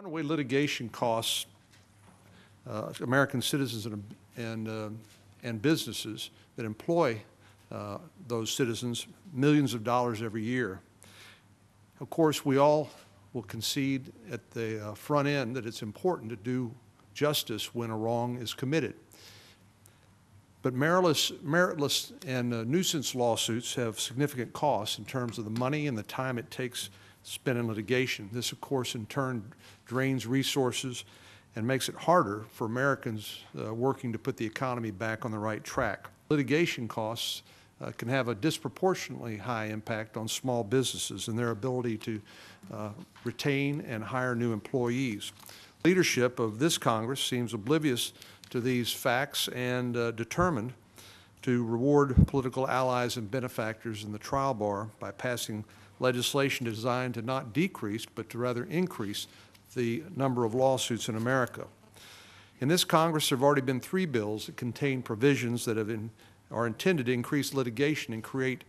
Runaway litigation costs American citizens and businesses that employ those citizens millions of dollars every year. Of course, we all will concede at the front end that it's important to do justice when a wrong is committed. But meritless and nuisance lawsuits have significant costs in terms of the money and the time it takes spent in litigation. This, of course, in turn drains resources and makes it harder for Americans working to put the economy back on the right track. Litigation costs can have a disproportionately high impact on small businesses and their ability to retain and hire new employees. Leadership of this Congress seems oblivious to these facts and determined to reward political allies and benefactors in the trial bar by passing legislation designed to not decrease but to rather increase the number of lawsuits in America. In this Congress, there have already been 3 bills that contain provisions that are intended to increase litigation and create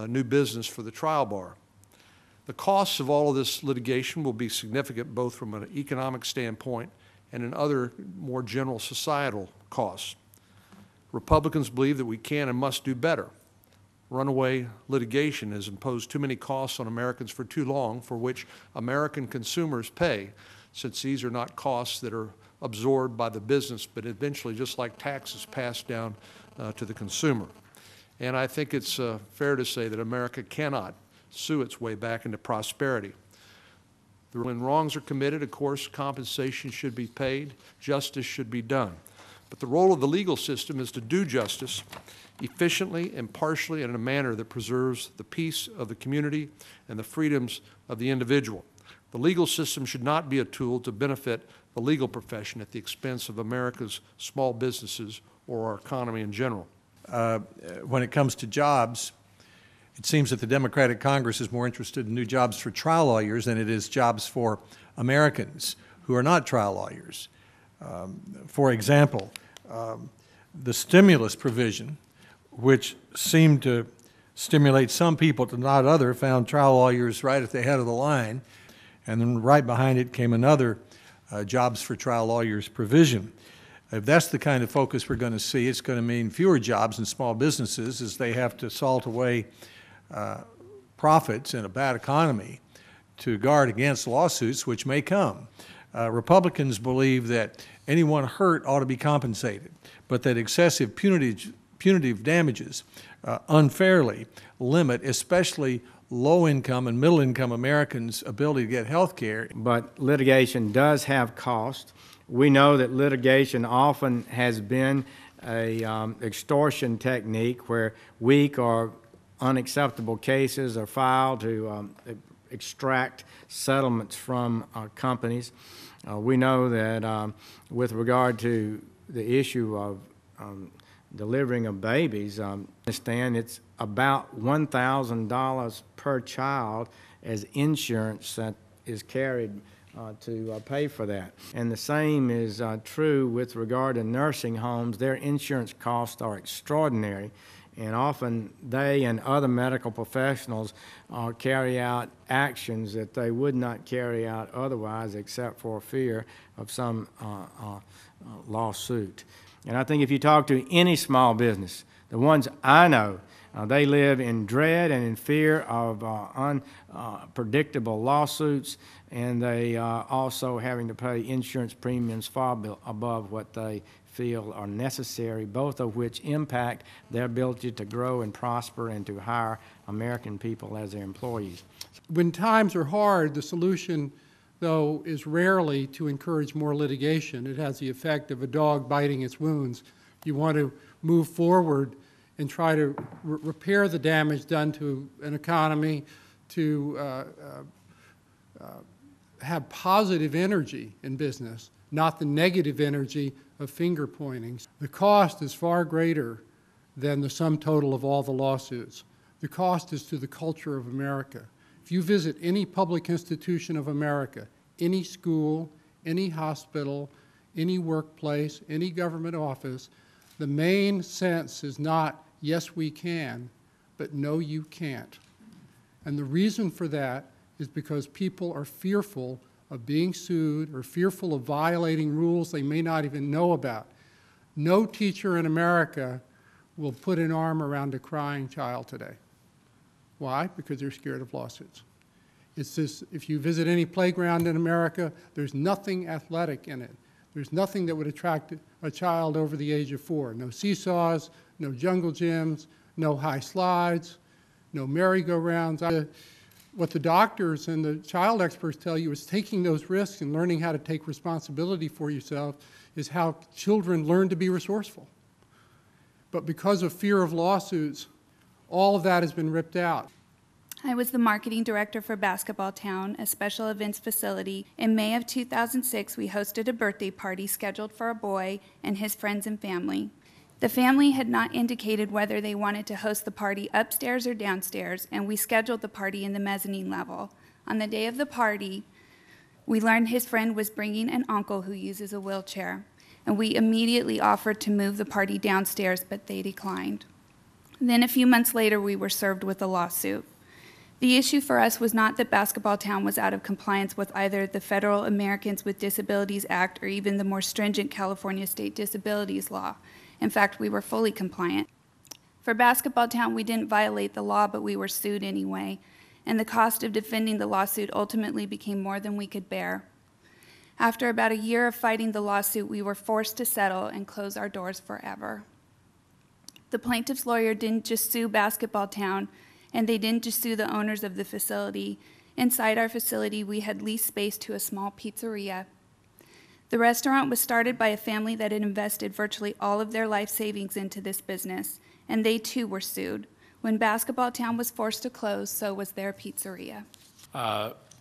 new business for the trial bar. The costs of all of this litigation will be significant both from an economic standpoint and in other more general societal costs. Republicans believe that we can and must do better. Runaway litigation has imposed too many costs on Americans for too long, for which American consumers pay, since these are not costs that are absorbed by the business, but eventually, just like taxes, passed down to the consumer. And I think it's fair to say that America cannot sue its way back into prosperity. When wrongs are committed, of course, compensation should be paid, justice should be done. But the role of the legal system is to do justice efficiently, impartially, and in a manner that preserves the peace of the community and the freedoms of the individual. The legal system should not be a tool to benefit the legal profession at the expense of America's small businesses or our economy in general. When it comes to jobs, it seems that the Democratic Congress is more interested in new jobs for trial lawyers than it is jobs for Americans who are not trial lawyers. For example, the stimulus provision, which seemed to stimulate some people to not others, found trial lawyers right at the head of the line, and then right behind it came another jobs for trial lawyers provision. If that's the kind of focus we're going to see, it's going to mean fewer jobs in small businesses as they have to salt away profits in a bad economy to guard against lawsuits which may come. Republicans believe that anyone hurt ought to be compensated, but that excessive punitive damages unfairly limit especially low-income and middle-income Americans' ability to get health care. But litigation does have cost. We know that litigation often has been a extortion technique where weak or unacceptable cases are filed to extract settlements from companies. We know that with regard to the issue of delivering of babies, it's about $1,000 per child as insurance that is carried to pay for that. And the same is true with regard to nursing homes. Their insurance costs are extraordinary, and often they and other medical professionals carry out actions that they would not carry out otherwise except for fear of some lawsuit. And I think if you talk to any small business, the ones I know, they live in dread and in fear of unpredictable lawsuits, and they also having to pay insurance premiums far above what they feel are necessary, both of which impact their ability to grow and prosper and to hire American people as their employees. When times are hard, the solution, though, is rarely to encourage more litigation. It has the effect of a dog biting its wounds. You want to move forward and try to repair the damage done to an economy, to have positive energy in business, not the negative energy of finger pointing. The cost is far greater than the sum total of all the lawsuits. The cost is to the culture of America. If you visit any public institution of America, any school, any hospital, any workplace, any government office, the main sense is not, yes, we can, but no, you can't. And the reason for that is because people are fearful of being sued or fearful of violating rules they may not even know about. No teacher in America will put an arm around a crying child today. Why? Because they're scared of lawsuits. It's this, if you visit any playground in America, there's nothing athletic in it. There's nothing that would attract a child over the age of 4. No seesaws, no jungle gyms, no high slides, no merry-go-rounds. What the doctors and the child experts tell you is taking those risks and learning how to take responsibility for yourself is how children learn to be resourceful. But because of fear of lawsuits, all of that has been ripped out. I was the marketing director for Basketball Town, a special events facility. In May of 2006, we hosted a birthday party scheduled for a boy and his friends and family. The family had not indicated whether they wanted to host the party upstairs or downstairs, and we scheduled the party in the mezzanine level. On the day of the party, we learned his friend was bringing an uncle who uses a wheelchair, and we immediately offered to move the party downstairs, but they declined. Then a few months later, we were served with a lawsuit. The issue for us was not that Basketball Town was out of compliance with either the Federal Americans with Disabilities Act or even the more stringent California State Disabilities Law. In fact, we were fully compliant. For Basketball Town, we didn't violate the law, but we were sued anyway, and the cost of defending the lawsuit ultimately became more than we could bear. After about a year of fighting the lawsuit, we were forced to settle and close our doors forever. The plaintiff's lawyer didn't just sue Basketball Town, and they didn't just sue the owners of the facility. Inside our facility, we had leased space to a small pizzeria. The restaurant was started by a family that had invested virtually all of their life savings into this business, and they too were sued. When Basketball Town was forced to close, so was their pizzeria.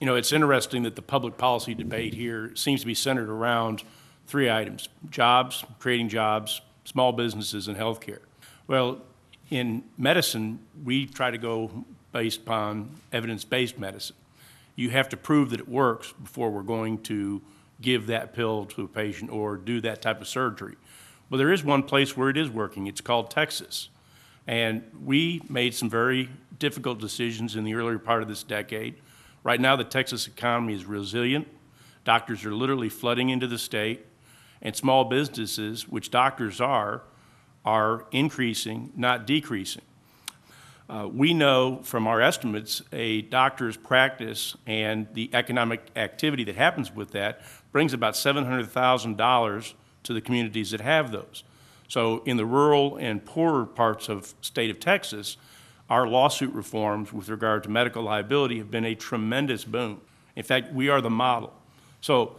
It's interesting that the public policy debate here seems to be centered around 3 items: jobs, creating jobs, small businesses, and healthcare. Well, in medicine, we try to go based upon evidence-based medicine. You have to prove that it works before we're going to give that pill to a patient or do that type of surgery. Well, there is one place where it is working. It's called Texas. And we made some very difficult decisions in the earlier part of this decade. Right now, the Texas economy is resilient. Doctors are literally flooding into the state. And small businesses, which doctors are increasing, not decreasing. We know from our estimates a doctor's practice and the economic activity that happens with that brings about $700,000 to the communities that have those. So in the rural and poorer parts of the state of Texas, our lawsuit reforms with regard to medical liability have been a tremendous boon. In fact, we are the model. So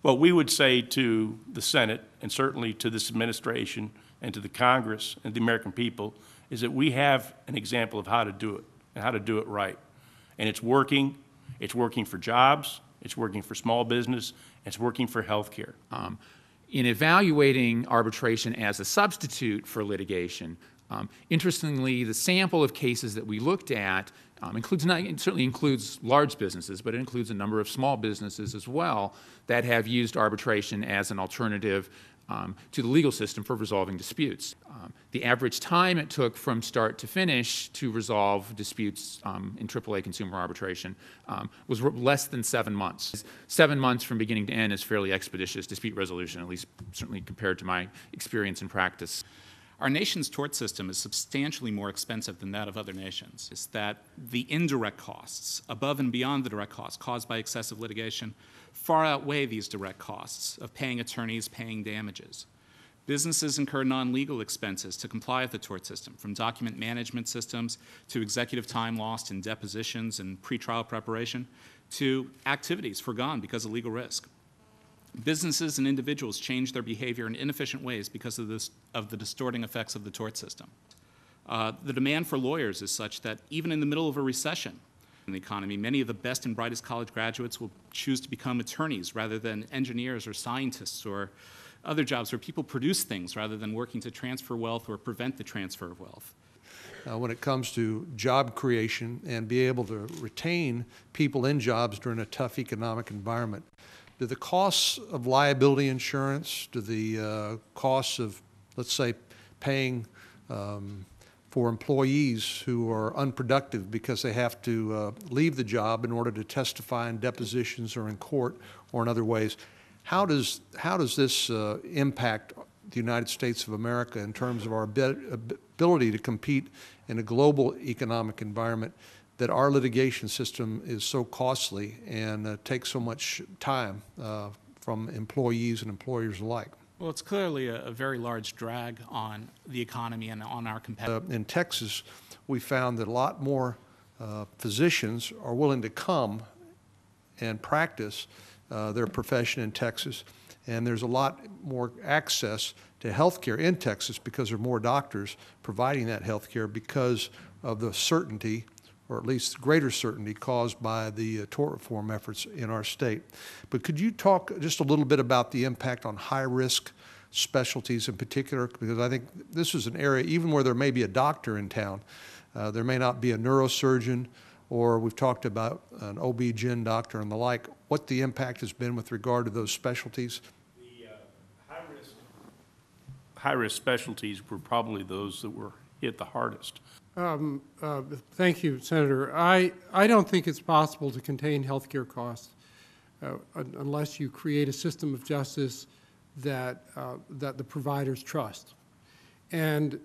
what we would say to the Senate and certainly to this administration and to the Congress and the American people is that we have an example of how to do it and how to do it right. And it's working. It's working for jobs. It's working for small business. It's working for health care. In evaluating arbitration as a substitute for litigation, interestingly, the sample of cases that we looked at it certainly includes large businesses, but it includes a number of small businesses as well that have used arbitration as an alternative to the legal system for resolving disputes. The average time it took from start to finish to resolve disputes in AAA consumer arbitration was less than 7 months. 7 months from beginning to end is fairly expeditious dispute resolution, at least certainly compared to my experience in practice. Our nation's tort system is substantially more expensive than that of other nations. It's that the indirect costs, above and beyond the direct costs caused by excessive litigation, far outweigh these direct costs of paying attorneys, paying damages. Businesses incur non-legal expenses to comply with the tort system, from document management systems to executive time lost in depositions and pretrial preparation to activities forgone because of legal risk. Businesses and individuals change their behavior in inefficient ways because of the distorting effects of the tort system. The demand for lawyers is such that even in the middle of a recession in the economy, many of the best and brightest college graduates will choose to become attorneys rather than engineers or scientists or other jobs where people produce things rather than working to transfer wealth or prevent the transfer of wealth. When it comes to job creation and be able to retain people in jobs during a tough economic environment, do the costs of liability insurance, do the costs of, let's say, paying for employees who are unproductive because they have to leave the job in order to testify in depositions or in court or in other ways. How does this impact the United States of America in terms of our ability to compete in a global economic environment that our litigation system is so costly and takes so much time from employees and employers alike? Well, it's clearly a very large drag on the economy and on our competitiveness. In Texas, we found that a lot more physicians are willing to come and practice their profession in Texas, and there's a lot more access to health care in Texas because there are more doctors providing that health care because of the certainty, or at least greater certainty, caused by the tort reform efforts in our state. But could you talk just a little bit about the impact on high-risk specialties in particular? Because I think this is an area, even where there may be a doctor in town, there may not be a neurosurgeon, or we've talked about an OB-GYN doctor and the like, what the impact has been with regard to those specialties? The high-risk specialties were probably those that were hit the hardest. Thank you, Senator. I don't think it's possible to contain healthcare costs unless you create a system of justice that the providers trust. And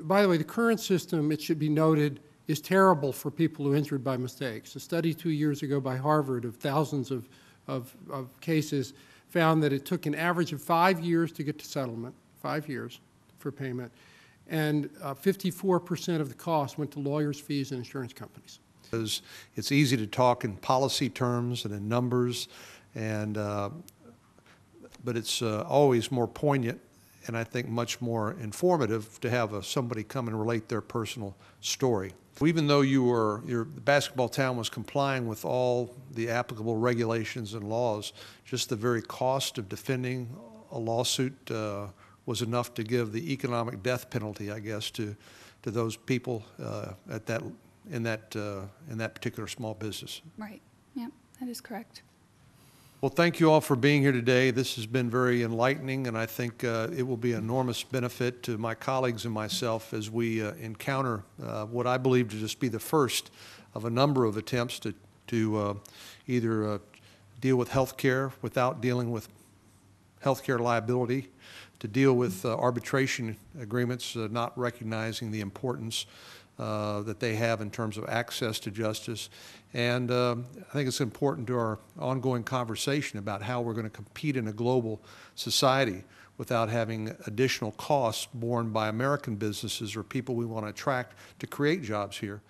by the way, the current system, it should be noted, is terrible for people who are injured by mistakes. A study 2 years ago by Harvard of thousands of cases found that it took an average of 5 years to get to settlement, 5 years for payment, and 54% of the cost went to lawyers' fees and insurance companies. It's easy to talk in policy terms and in numbers, and but it's always more poignant and I think much more informative to have somebody come and relate their personal story. Even though your basketball town was complying with all the applicable regulations and laws, just the very cost of defending a lawsuit was enough to give the economic death penalty, I guess, to those people in that particular small business. Right. Yeah, that is correct. Well, thank you all for being here today. This has been very enlightening, and I think it will be an enormous benefit to my colleagues and myself as we encounter what I believe to just be the first of a number of attempts to either deal with health care without dealing with health care liability, to deal with arbitration agreements, not recognizing the importance that they have in terms of access to justice. And I think it's important to our ongoing conversation about how we're going to compete in a global society without having additional costs borne by American businesses or people we want to attract to create jobs here.